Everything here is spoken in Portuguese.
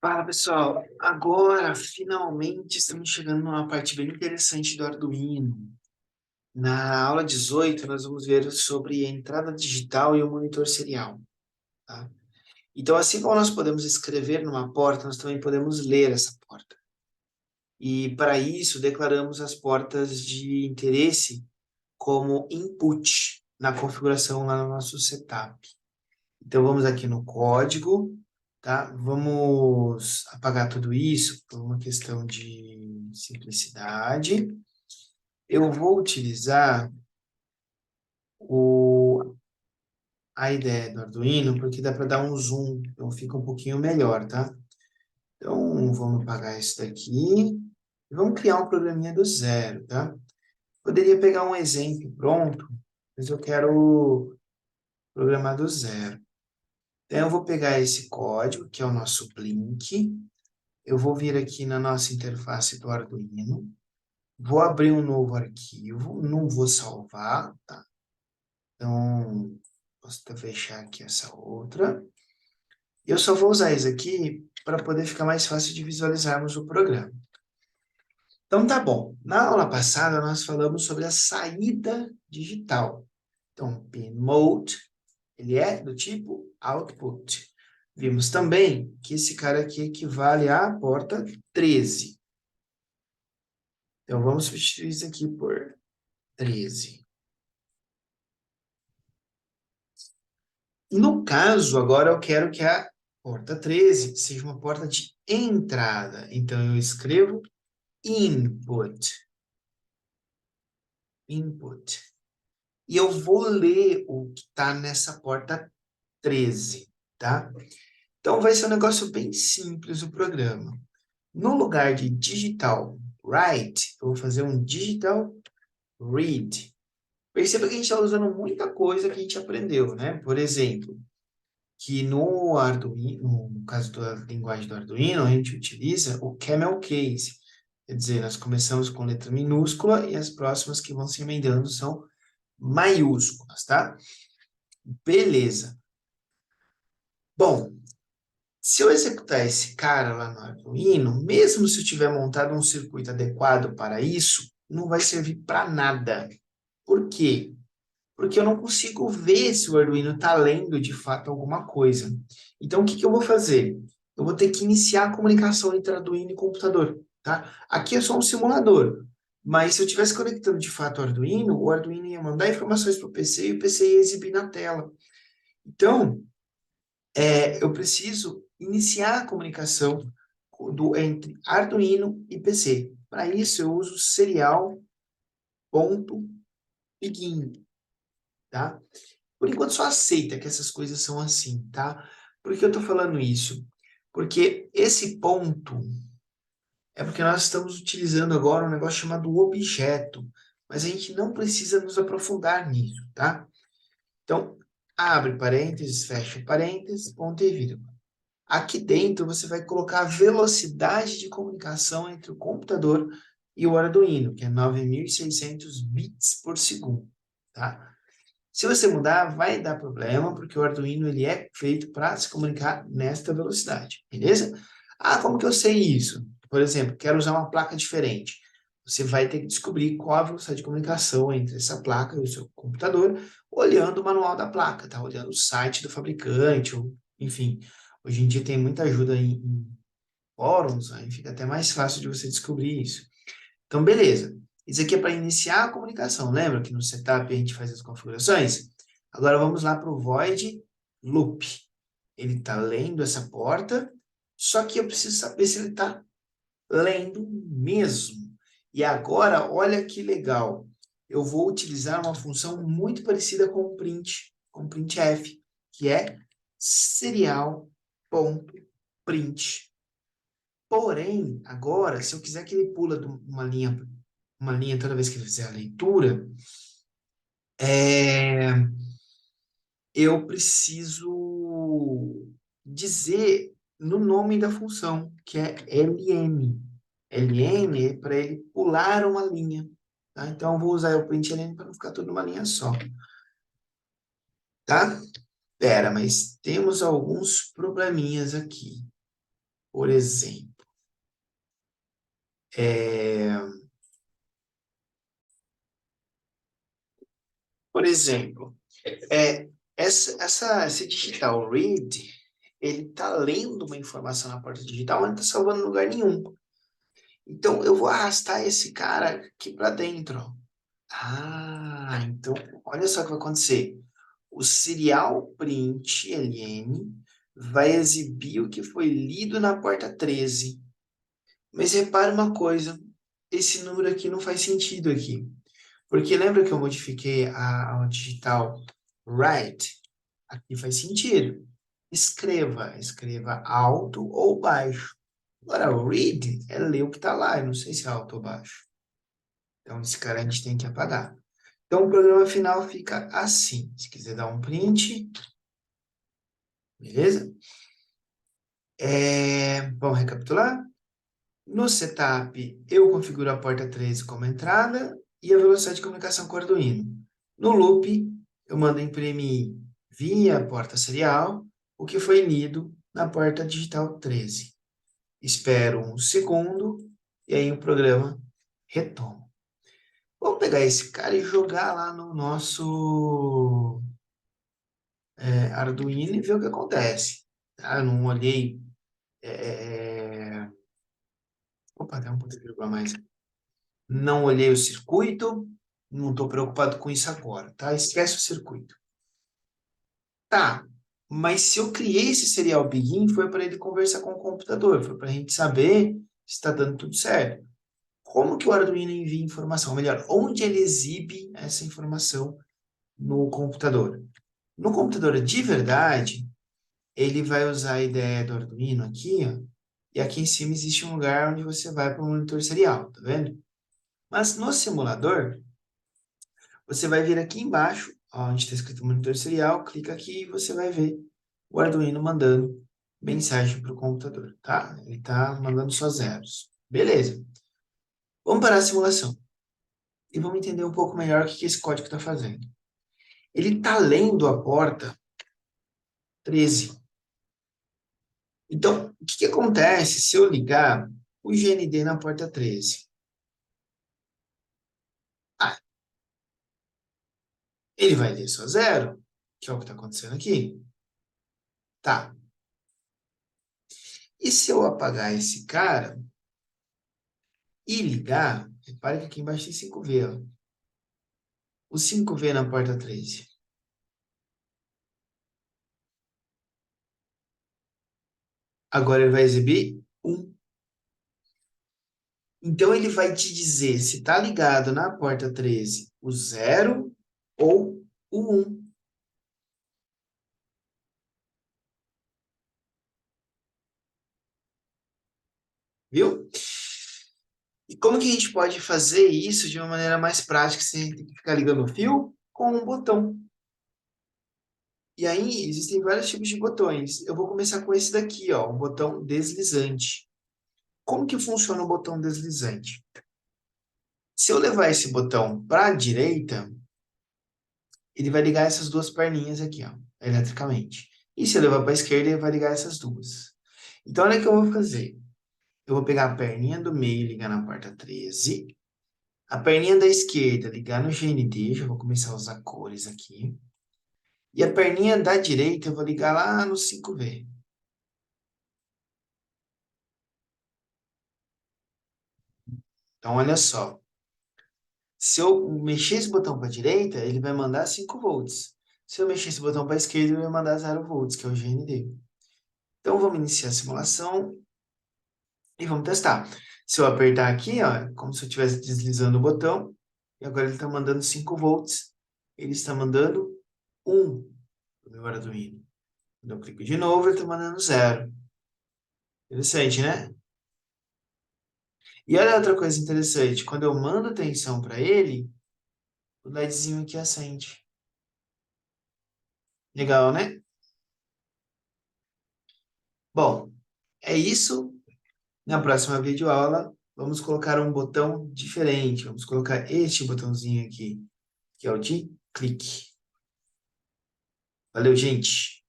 Fala pessoal, agora finalmente estamos chegando numa parte bem interessante do Arduino. Na aula 18 nós vamos ver sobre a entrada digital e o monitor serial, tá? Então assim como nós podemos escrever numa porta, nós também podemos ler essa porta. E para isso declaramos as portas de interesse como input na configuração lá no nosso setup. Então vamos aqui no código, tá? Vamos apagar tudo isso por uma questão de simplicidade. Eu vou utilizar a ideia do Arduino porque dá para dar um zoom, então fica um pouquinho melhor, tá? Então vamos apagar isso daqui e vamos criar um programinha do zero, tá? Poderia pegar um exemplo pronto, mas eu quero programar do zero. Então eu vou pegar esse código, que é o nosso Blink. Eu vou vir aqui na nossa interface do Arduino, vou abrir um novo arquivo, não vou salvar, tá? Então, posso até fechar aqui essa outra. Eu só vou usar isso aqui para poder ficar mais fácil de visualizarmos o programa. Então, tá bom. Na aula passada, nós falamos sobre a saída digital. Então, pin mode, ele é do tipo output. Vimos também que esse cara aqui equivale à porta 13. Então, vamos substituir isso aqui por 13. No caso, agora eu quero que a porta 13 seja uma porta de entrada. Então, eu escrevo input. Input. E eu vou ler o que está nessa porta 13, tá? Então, vai ser um negócio bem simples o programa. No lugar de digital write, eu vou fazer um digital read. Perceba que a gente está usando muita coisa que a gente aprendeu, né? Por exemplo, que no Arduino, no caso da linguagem do Arduino, a gente utiliza o camel case. Quer dizer, nós começamos com letra minúscula e as próximas que vão se emendando são maiúsculas, tá? Beleza. Bom, se eu executar esse cara lá no Arduino, mesmo se eu tiver montado um circuito adequado para isso, não vai servir para nada. Por quê? Porque eu não consigo ver se o Arduino está lendo de fato alguma coisa. Então, o que que eu vou fazer? Eu vou ter que iniciar a comunicação entre Arduino e computador, tá? Aqui é só um simulador, mas se eu estivesse conectando de fato o Arduino ia mandar informações para o PC e o PC ia exibir na tela. Então, eu preciso iniciar a comunicação entre Arduino e PC. Para isso, eu uso serial.begin, tá? Por enquanto, só aceita que essas coisas são assim, tá? Por que eu estou falando isso? Porque esse ponto é porque nós estamos utilizando agora um negócio chamado objeto, mas a gente não precisa nos aprofundar nisso, tá? Então, abre parênteses, fecha parênteses, ponto e vírgula. Aqui dentro você vai colocar a velocidade de comunicação entre o computador e o Arduino, que é 9.600 bits por segundo, tá? Se você mudar, vai dar problema, porque o Arduino ele é feito para se comunicar nesta velocidade, beleza? Ah, como que eu sei isso? Por exemplo, quero usar uma placa diferente. Você vai ter que descobrir qual a velocidade de comunicação entre essa placa e o seu computador, olhando o manual da placa, tá? Olhando o site do fabricante, ou, enfim. Hoje em dia tem muita ajuda em fóruns, aí fica até mais fácil de você descobrir isso. Então, beleza. Isso aqui é para iniciar a comunicação. Lembra que no setup a gente faz as configurações? Agora vamos lá para o void loop. Ele está lendo essa porta, só que eu preciso saber se ele está lendo mesmo. E agora, olha que legal. Eu vou utilizar uma função muito parecida com o print, com o printf, que é serial.print. Porém, agora, se eu quiser que ele pula de uma linha toda vez que ele fizer a leitura, é, eu preciso dizer no nome da função, que é ln. ln é para ele pular uma linha. Tá? Então, eu vou usar o print ln para não ficar tudo numa linha só. Tá? Pera, mas temos alguns probleminhas aqui. Por exemplo, é, por exemplo, é, esse digital read, ele está lendo uma informação na porta digital, mas não está salvando em lugar nenhum. Então, eu vou arrastar esse cara aqui para dentro, ó. Ah, então, olha só o que vai acontecer. O serial print ln vai exibir o que foi lido na porta 13. Mas repara uma coisa, esse número aqui não faz sentido aqui. Porque lembra que eu modifiquei a digital write? Aqui faz sentido. Escreva alto ou baixo. Agora, o read é ler o que está lá, eu não sei se é alto ou baixo. Então, esse cara a gente tem que apagar. Então, o programa final fica assim. Se quiser dar um print, beleza? Vamos recapitular? No setup, eu configuro a porta 13 como entrada e a velocidade de comunicação com o Arduino. No loop, eu mando imprimir via porta serial o que foi lido na porta digital 13. Espero um segundo e aí o programa retoma. Vamos pegar esse cara e jogar lá no nosso Arduino e ver o que acontece. Tá? Eu não olhei. Opa, tem um ponto de vírgula a mais. Não olhei o circuito, não estou preocupado com isso agora, tá? Esquece o circuito. Tá, mas se eu criei esse serial begin, foi para ele conversar com o computador, foi para a gente saber se está dando tudo certo. Como que o Arduino envia informação? Ou melhor, onde ele exibe essa informação no computador? No computador de verdade, ele vai usar a ideia do Arduino aqui, ó, e aqui em cima existe um lugar onde você vai para o monitor serial, tá vendo? Mas no simulador, você vai vir aqui embaixo, onde está escrito monitor serial, clica aqui e você vai ver o Arduino mandando mensagem para o computador, tá? Ele está mandando só zeros. Beleza. Vamos parar a simulação e vamos entender um pouco melhor o que esse código está fazendo. Ele está lendo a porta 13. Então, o que acontece se eu ligar o GND na porta 13? Ah, ele vai ler só zero, que é o que está acontecendo aqui. Tá. E se eu apagar esse cara e ligar, repare que aqui embaixo tem 5V, ó. O 5V na porta 13. Agora ele vai exibir 1. Então ele vai te dizer se está ligado na porta 13 o 0 ou o 1. Viu? E como que a gente pode fazer isso de uma maneira mais prática, sem ter que ficar ligando o fio? Com um botão. E aí, existem vários tipos de botões. Eu vou começar com esse daqui, ó, o botão deslizante. Como que funciona o botão deslizante? Se eu levar esse botão para a direita, ele vai ligar essas duas perninhas aqui, ó, eletricamente. E se eu levar para a esquerda, ele vai ligar essas duas. Então, olha o que eu vou fazer. Eu vou pegar a perninha do meio e ligar na porta 13. A perninha da esquerda ligar no GND, já vou começar a usar cores aqui. E a perninha da direita eu vou ligar lá no 5V. Então, olha só. Se eu mexer esse botão para a direita, ele vai mandar 5 volts. Se eu mexer esse botão para a esquerda, ele vai mandar 0 volts, que é o GND. Então, vamos iniciar a simulação e vamos testar. Se eu apertar aqui, ó, é como se eu estivesse deslizando o botão, e agora ele está mandando 5 volts. Ele está mandando 1 para o meu Arduino. Quando eu clico de novo, ele está mandando 0. Interessante, né? E olha outra coisa interessante. Quando eu mando tensão para ele, o LEDzinho aqui acende. Legal, né? Bom, é isso. Na próxima videoaula, vamos colocar um botão diferente. Vamos colocar este botãozinho aqui, que é o de clique. Valeu, gente!